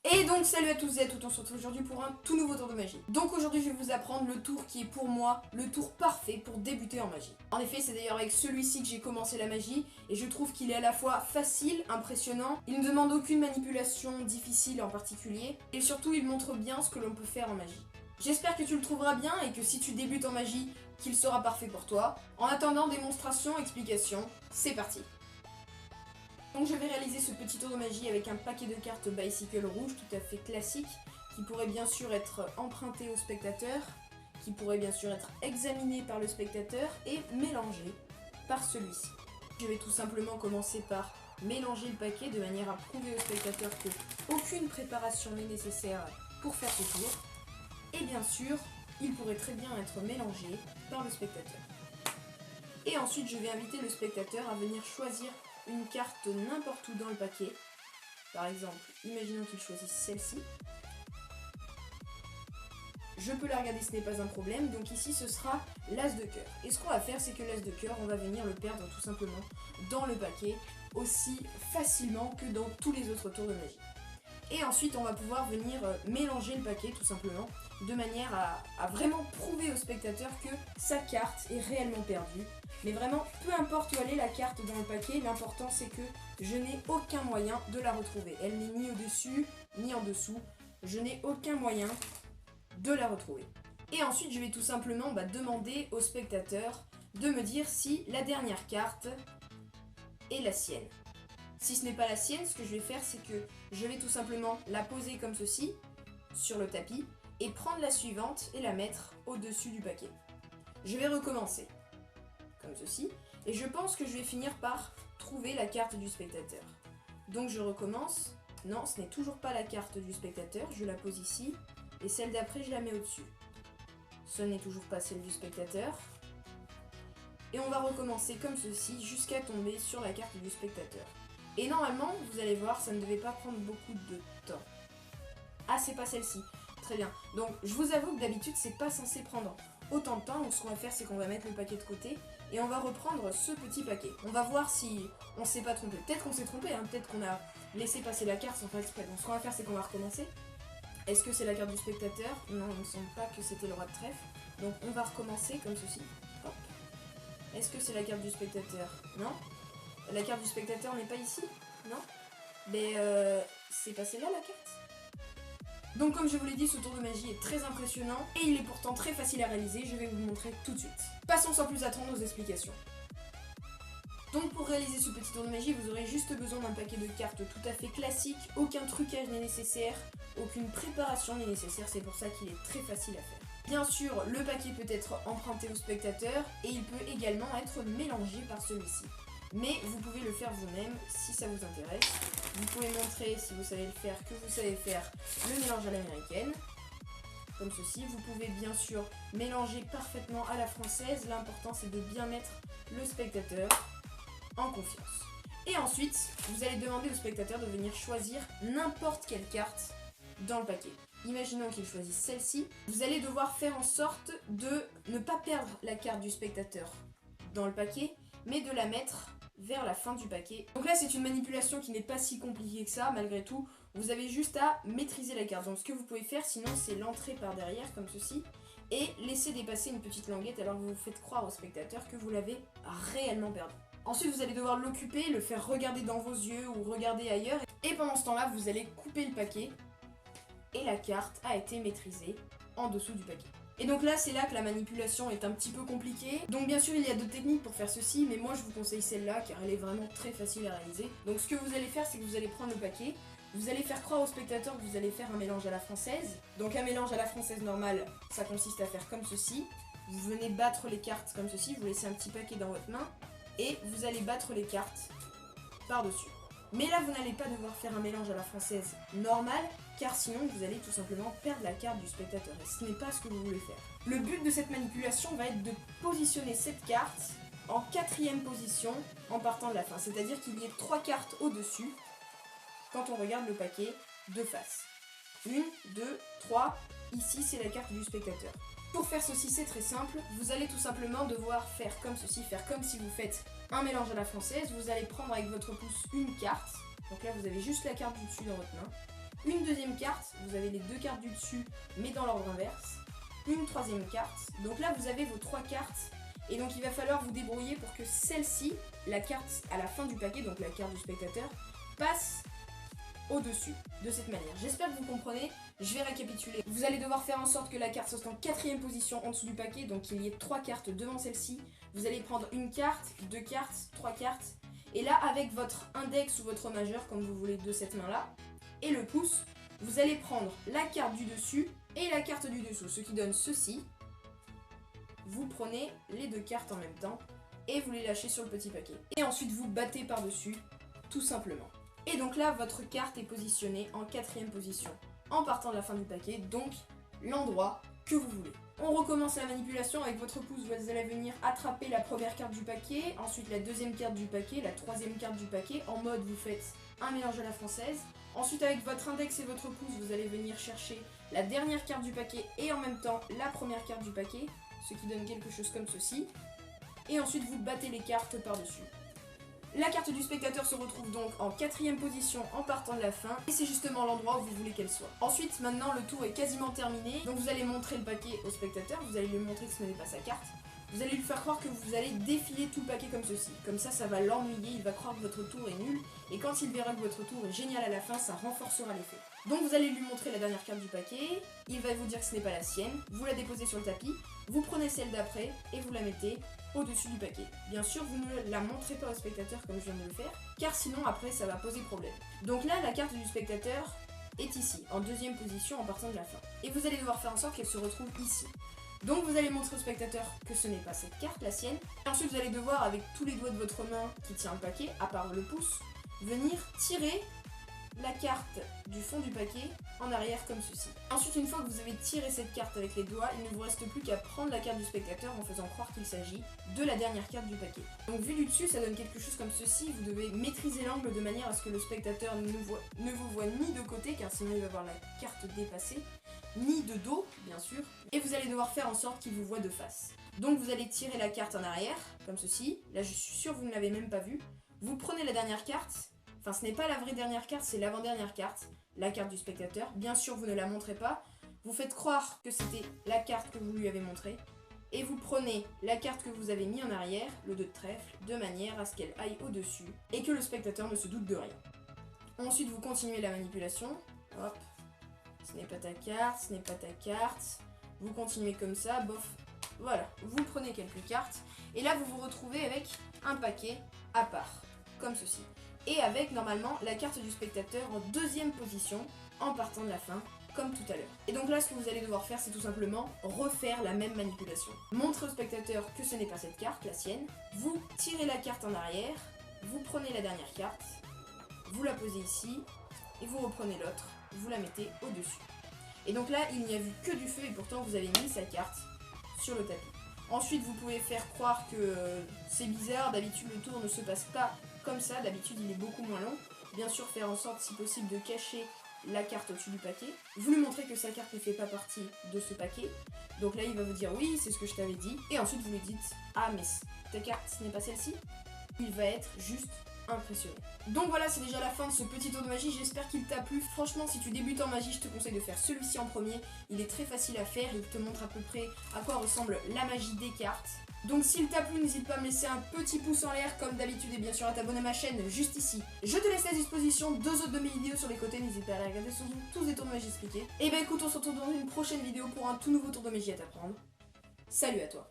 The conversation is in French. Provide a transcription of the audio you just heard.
Et donc salut à tous et à toutes, on se retrouve aujourd'hui pour un tout nouveau tour de magie. Donc aujourd'hui je vais vous apprendre le tour qui est pour moi le tour parfait pour débuter en magie. En effet c'est d'ailleurs avec celui-ci que j'ai commencé la magie et je trouve qu'il est à la fois facile, impressionnant, il ne demande aucune manipulation difficile en particulier et surtout il montre bien ce que l'on peut faire en magie. J'espère que tu le trouveras bien et que si tu débutes en magie, qu'il sera parfait pour toi. En attendant démonstration, explication, c'est parti. Donc je vais réaliser ce petit tour de magie avec un paquet de cartes Bicycle rouge tout à fait classique, qui pourrait bien sûr être emprunté au spectateur, qui pourrait bien sûr être examiné par le spectateur et mélangé par celui-ci. Je vais tout simplement commencer par mélanger le paquet de manière à prouver au spectateur que aucune préparation n'est nécessaire pour faire ce tour. Et bien sûr, il pourrait très bien être mélangé par le spectateur. Et ensuite je vais inviter le spectateur à venir choisir une carte n'importe où dans le paquet. Par exemple, imaginons qu'il choisisse celle-ci. Je peux la regarder, ce n'est pas un problème. Donc ici, ce sera l'as de cœur. Et ce qu'on va faire, c'est que l'as de cœur, on va venir le perdre tout simplement dans le paquet, aussi facilement que dans tous les autres tours de magie. Et ensuite, on va pouvoir venir mélanger le paquet tout simplement, de manière à vraiment prouver au spectateur que sa carte est réellement perdue. Mais vraiment, peu importe où elle est la carte dans le paquet, l'important c'est que je n'ai aucun moyen de la retrouver. Elle n'est ni au-dessus, ni en dessous. Je n'ai aucun moyen de la retrouver. Et ensuite, je vais tout simplement demander au spectateur de me dire si la dernière carte est la sienne. Si ce n'est pas la sienne, ce que je vais faire, c'est que je vais tout simplement la poser comme ceci, sur le tapis, et prendre la suivante et la mettre au-dessus du paquet. Je vais recommencer, comme ceci, et je pense que je vais finir par trouver la carte du spectateur. Donc je recommence. Non, ce n'est toujours pas la carte du spectateur, je la pose ici, et celle d'après, je la mets au-dessus. Ce n'est toujours pas celle du spectateur. Et on va recommencer comme ceci, jusqu'à tomber sur la carte du spectateur. Et normalement, vous allez voir, ça ne devait pas prendre beaucoup de temps. Ah, c'est pas celle-ci. Très bien. Donc, je vous avoue que d'habitude, c'est pas censé prendre autant de temps. Donc, ce qu'on va faire, c'est qu'on va mettre le paquet de côté et on va reprendre ce petit paquet. On va voir si on s'est pas trompé. Peut-être qu'on s'est trompé, hein. Peut-être qu'on a laissé passer la carte sans faire exprès. Donc, ce qu'on va faire, c'est qu'on va recommencer. Est-ce que c'est la carte du spectateur? Non, il ne me semble pas que c'était le roi de trèfle. Donc, on va recommencer comme ceci. Hop. Est-ce que c'est la carte du spectateur? Non. La carte du spectateur n'est pas ici? Non. Mais c'est pas celle-là la carte? Donc comme je vous l'ai dit, ce tour de magie est très impressionnant et il est pourtant très facile à réaliser, je vais vous le montrer tout de suite. Passons sans plus attendre aux explications. Donc pour réaliser ce petit tour de magie, vous aurez juste besoin d'un paquet de cartes tout à fait classique, aucun trucage n'est nécessaire, aucune préparation n'est nécessaire, c'est pour ça qu'il est très facile à faire. Bien sûr, le paquet peut être emprunté au spectateur et il peut également être mélangé par celui-ci. Mais vous pouvez le faire vous-même si ça vous intéresse. Vous pouvez montrer, si vous savez le faire, que vous savez faire le mélange à l'américaine, comme ceci. Vous pouvez bien sûr mélanger parfaitement à la française. L'important c'est de bien mettre le spectateur en confiance. Et ensuite, vous allez demander au spectateur de venir choisir n'importe quelle carte dans le paquet. Imaginons qu'il choisisse celle-ci. Vous allez devoir faire en sorte de ne pas perdre la carte du spectateur dans le paquet, mais de la mettre vers la fin du paquet. Donc là c'est une manipulation qui n'est pas si compliquée que ça malgré tout. Vous avez juste à maîtriser la carte. Donc ce que vous pouvez faire sinon c'est l'entrer par derrière comme ceci et laisser dépasser une petite languette alors que vous faites croire au spectateur que vous l'avez réellement perdu. Ensuite vous allez devoir l'occuper, le faire regarder dans vos yeux ou regarder ailleurs et pendant ce temps là vous allez couper le paquet et la carte a été maîtrisée en dessous du paquet. Et donc là, c'est là que la manipulation est un petit peu compliquée. Donc bien sûr, il y a d'autres techniques pour faire ceci, mais moi je vous conseille celle-là car elle est vraiment très facile à réaliser. Donc ce que vous allez faire, c'est que vous allez prendre le paquet, vous allez faire croire au spectateur que vous allez faire un mélange à la française. Donc un mélange à la française normale, ça consiste à faire comme ceci. Vous venez battre les cartes comme ceci, vous laissez un petit paquet dans votre main et vous allez battre les cartes par-dessus. Mais là, vous n'allez pas devoir faire un mélange à la française normale, car sinon vous allez tout simplement perdre la carte du spectateur, et ce n'est pas ce que vous voulez faire. Le but de cette manipulation va être de positionner cette carte en 4e position en partant de la fin, c'est-à-dire qu'il y ait 3 cartes au-dessus quand on regarde le paquet de face. 1, 2, 3, ici c'est la carte du spectateur. Pour faire ceci, c'est très simple, vous allez tout simplement devoir faire comme ceci, faire comme si vous faites un mélange à la française. Vous allez prendre avec votre pouce une carte, donc là vous avez juste la carte du dessus dans votre main, Une deuxième carte, vous avez les 2 cartes du dessus, mais dans l'ordre inverse. Une troisième carte, donc là vous avez vos 3 cartes, et donc il va falloir vous débrouiller pour que celle-ci, la carte à la fin du paquet, donc la carte du spectateur, passe au-dessus, de cette manière. J'espère que vous comprenez, je vais récapituler. Vous allez devoir faire en sorte que la carte soit en 4e position en dessous du paquet, donc qu'il y ait 3 cartes devant celle-ci. Vous allez prendre une carte, 2 cartes, 3 cartes, et là avec votre index ou votre majeur, comme vous voulez, de cette main-là, et le pouce, vous allez prendre la carte du dessus et la carte du dessous, ce qui donne ceci. Vous prenez les 2 cartes en même temps et vous les lâchez sur le petit paquet. Et ensuite vous battez par-dessus, tout simplement. Et donc là, votre carte est positionnée en 4e position, en partant de la fin du paquet, donc l'endroit que vous voulez. On recommence la manipulation avec votre pouce, vous allez venir attraper la première carte du paquet, ensuite la deuxième carte du paquet, la troisième carte du paquet, en mode vous faites un mélange à la française. Ensuite avec votre index et votre pouce, vous allez venir chercher la dernière carte du paquet et en même temps la première carte du paquet, ce qui donne quelque chose comme ceci. Et ensuite vous battez les cartes par-dessus. La carte du spectateur se retrouve donc en 4e position en partant de la fin, et c'est justement l'endroit où vous voulez qu'elle soit. Ensuite, maintenant le tour est quasiment terminé, donc vous allez montrer le paquet au spectateur, vous allez lui montrer que ce n'est pas sa carte. Vous allez lui faire croire que vous allez défiler tout le paquet comme ceci. Comme ça va l'ennuyer, il va croire que votre tour est nul, et quand il verra que votre tour est génial à la fin, ça renforcera l'effet. Donc vous allez lui montrer la dernière carte du paquet, il va vous dire que ce n'est pas la sienne, vous la déposez sur le tapis, vous prenez celle d'après et vous la mettez au-dessus du paquet. Bien sûr, vous ne la montrez pas au spectateur comme je viens de le faire, car sinon après ça va poser problème. Donc là, la carte du spectateur est ici, en 2e position en partant de la fin. Et vous allez devoir faire en sorte qu'elle se retrouve ici. Donc vous allez montrer au spectateur que ce n'est pas cette carte, la sienne. Et ensuite vous allez devoir, avec tous les doigts de votre main qui tient le paquet, à part le pouce, venir tirer la carte du fond du paquet en arrière comme ceci. Ensuite, une fois que vous avez tiré cette carte avec les doigts, il ne vous reste plus qu'à prendre la carte du spectateur en faisant croire qu'il s'agit de la dernière carte du paquet. Donc vu du dessus, ça donne quelque chose comme ceci. Vous devez maîtriser l'angle de manière à ce que le spectateur ne vous voit ni de côté, car sinon il va voir la carte dépassée, ni de dos, bien sûr. Et vous allez devoir faire en sorte qu'il vous voit de face. Donc vous allez tirer la carte en arrière, comme ceci. Là, je suis sûre que vous ne l'avez même pas vu. Vous prenez la dernière carte. Enfin, ce n'est pas la vraie dernière carte, c'est l'avant-dernière carte, la carte du spectateur. Bien sûr, vous ne la montrez pas. Vous faites croire que c'était la carte que vous lui avez montrée. Et vous prenez la carte que vous avez mis en arrière, le 2 de trèfle, de manière à ce qu'elle aille au-dessus et que le spectateur ne se doute de rien. Ensuite, vous continuez la manipulation. Hop. Ce n'est pas ta carte, ce n'est pas ta carte. Vous continuez comme ça, bof. Voilà, vous prenez quelques cartes. Et là, vous vous retrouvez avec un paquet à part, comme ceci. Et avec normalement la carte du spectateur en 2e position en partant de la fin, comme tout à l'heure. Et donc là, ce que vous allez devoir faire, c'est tout simplement refaire la même manipulation. Montrer au spectateur que ce n'est pas cette carte, la sienne. Vous tirez la carte en arrière, vous prenez la dernière carte, vous la posez ici, et vous reprenez l'autre, vous la mettez au-dessus. Et donc là, il n'y a vu que du feu, et pourtant vous avez mis sa carte sur le tapis. Ensuite, vous pouvez faire croire que c'est bizarre, d'habitude le tour ne se passe pas comme ça, d'habitude il est beaucoup moins long. Bien sûr, faire en sorte si possible de cacher la carte au-dessus du paquet. Vous lui montrez que sa carte ne fait pas partie de ce paquet. Donc là il va vous dire oui, c'est ce que je t'avais dit. Et ensuite vous lui dites ah mais ta carte ce n'est pas celle-ci. Il va être juste impressionné. Donc voilà, c'est déjà la fin de ce petit tour de magie, j'espère qu'il t'a plu. Franchement, si tu débutes en magie, je te conseille de faire celui-ci en premier. Il est très facile à faire, il te montre à peu près à quoi ressemble la magie des cartes. Donc s'il t'a plu, n'hésite pas à me laisser un petit pouce en l'air comme d'habitude et bien sûr à t'abonner à ma chaîne juste ici. Je te laisse à disposition 2 autres de mes vidéos sur les côtés, n'hésite pas à les regarder, ce sont tous des tours de magie expliqués. Et bah écoute, on se retrouve dans une prochaine vidéo pour un tout nouveau tour de magie à t'apprendre. Salut à toi.